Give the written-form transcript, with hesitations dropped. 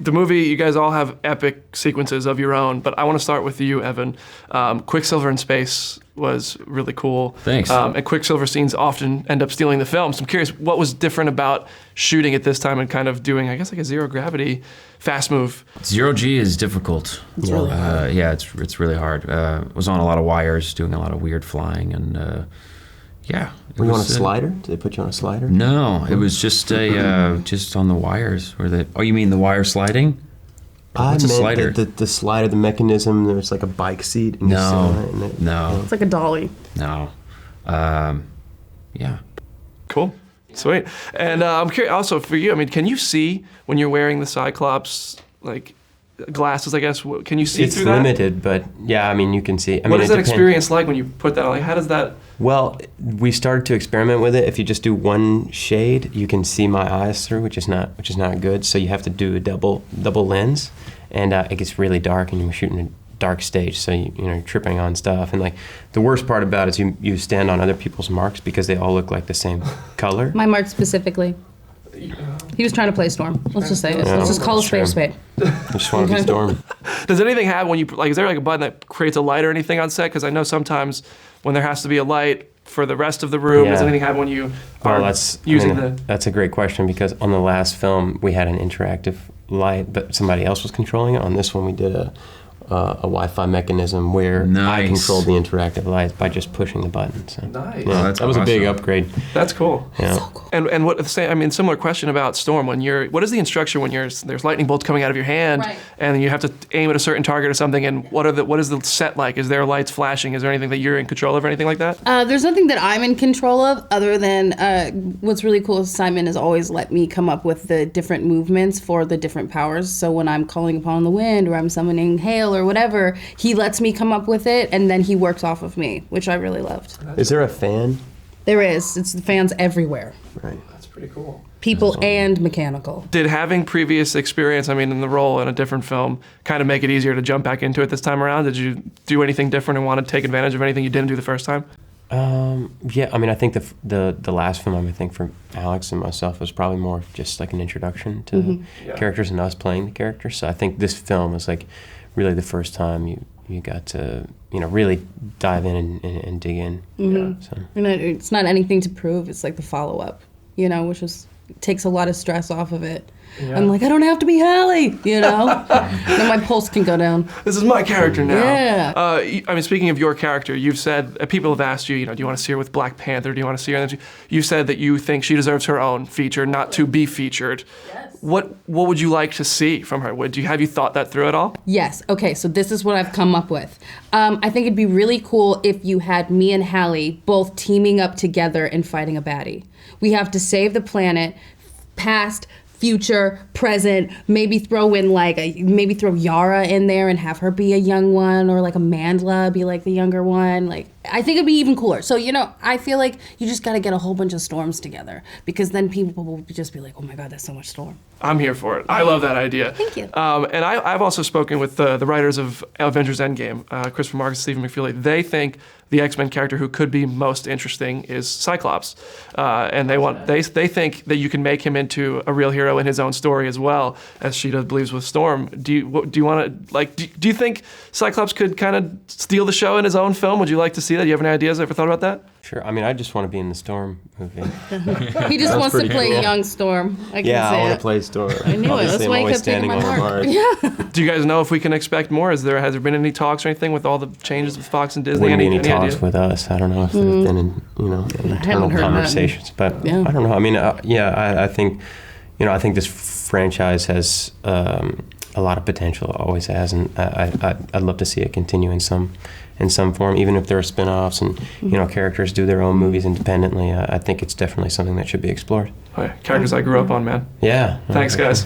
the movie, you guys all have epic sequences of your own, but I want to start with you, Evan. Quicksilver in space was really cool. Thanks. And Quicksilver scenes often end up stealing the film. So I'm curious, what was different about shooting at this time and kind of doing, I guess, like a zero gravity fast move? Zero G is difficult. It's really hard. Yeah, it's really hard. Was on a lot of wires, doing a lot of weird flying, and yeah. Were you on a slider? Did they put you on a slider? No, it was just just on the wires. Oh, you mean the wire sliding? What's a slider? The slider, the mechanism. There's like a bike seat. And you sit on it and it, No. It's like a dolly. No. Yeah. Cool. Sweet. And I'm curious also for you, I mean, can you see when you're wearing the Cyclops, like, glasses, I guess? Can you see through that? It's limited, but yeah, I mean, you can see. What is that experience like when you put that on? Like, how does that... Well, we started to experiment with it. If you just do one shade, you can see my eyes through, which is not good. So you have to do a double lens, and it gets really dark, and you're shooting a dark stage, so you're tripping on stuff. And like the worst part about it is you stand on other people's marks because they all look like the same color. My mark specifically. He was trying to play Storm. Let's just say it. Let's just call a spade a spade. I just want to be Storm. Does anything happen when you, like, is there like a button that creates a light or anything on set? Because I know sometimes when there has to be a light for the rest of the room, does anything happen when you are using the... That's a great question, because on the last film we had an interactive light, but somebody else was controlling it. On this one we did a Wi-Fi mechanism where I controlled the interactive lights by just pushing the button. So. Nice. Yeah, that was a big upgrade. That's cool. Yeah. So cool. And what similar question about Storm. What is the instruction when there's lightning bolts coming out of your hand, and you have to aim at a certain target or something? And what is the set like? Is there lights flashing? Is there anything that you're in control of or anything like that? There's nothing that I'm in control of other than what's really cool is Simon has always let me come up with the different movements for the different powers. So when I'm calling upon the wind or I'm summoning hail or whatever, he lets me come up with it, and then he works off of me, which I really loved. Is there a fan? There is. It's the fans everywhere. Right. That's pretty cool. People and mechanical. Did having previous experience, in the role in a different film, kind of make it easier to jump back into it this time around? Did you do anything different and want to take advantage of anything you didn't do the first time? Yeah, I think the last film, I think for Alex and myself, was probably more just like an introduction to the characters and us playing the characters. So I think this film was like really the first time you got to really dive in and dig in. Mm-hmm. So. And it's not anything to prove. It's like the follow-up, which takes a lot of stress off of it. Yeah. I'm like, I don't have to be Hallie, Then my pulse can go down. This is my character now. Yeah. Speaking of your character, you've said, people have asked you, do you want to see her with Black Panther? Do you want to see her? You said that you think she deserves her own feature, not to be featured. Yes. What would you like to see from her? Have you thought that through at all? Yes. Okay, so this is what I've come up with. I think it'd be really cool if you had me and Hallie both teaming up together and fighting a baddie. We have to save the planet, past, future, present, maybe throw Yara in there and have her be a young one, or like Amandla be like the younger one. Like, I think it'd be even cooler. So, I feel like you just got to get a whole bunch of Storms together, because then people will just be like, oh my God, that's so much Storm. I'm here for it. I love that idea. Thank you. And I've also spoken with the writers of Avengers Endgame, Christopher Marcus, Stephen McFeely. They think the X-Men character who could be most interesting is Cyclops, and they think that you can make him into a real hero in his own story as well, as she believes with Storm. Do you want to do you think Cyclops could kind of steal the show in his own film? Would you like to see that? Do you have any ideas? Ever thought about that? Sure. I just want to be in the Storm movie. He just wants to play young Storm. I want to play Storm. I knew it. That's why I kept taking my mark. Yeah. Do you guys know if we can expect more? Has there been any talks or anything with all the changes with Fox and Disney? Any talks with us? I don't know if there's been internal conversations, but I don't know. I think this franchise has a lot of potential. It always has, and I'd love to see it continue in some form, even if there are spin-offs and characters do their own movies independently. I think it's definitely something that should be explored. Characters I grew up on, man. Yeah. Thanks, guys.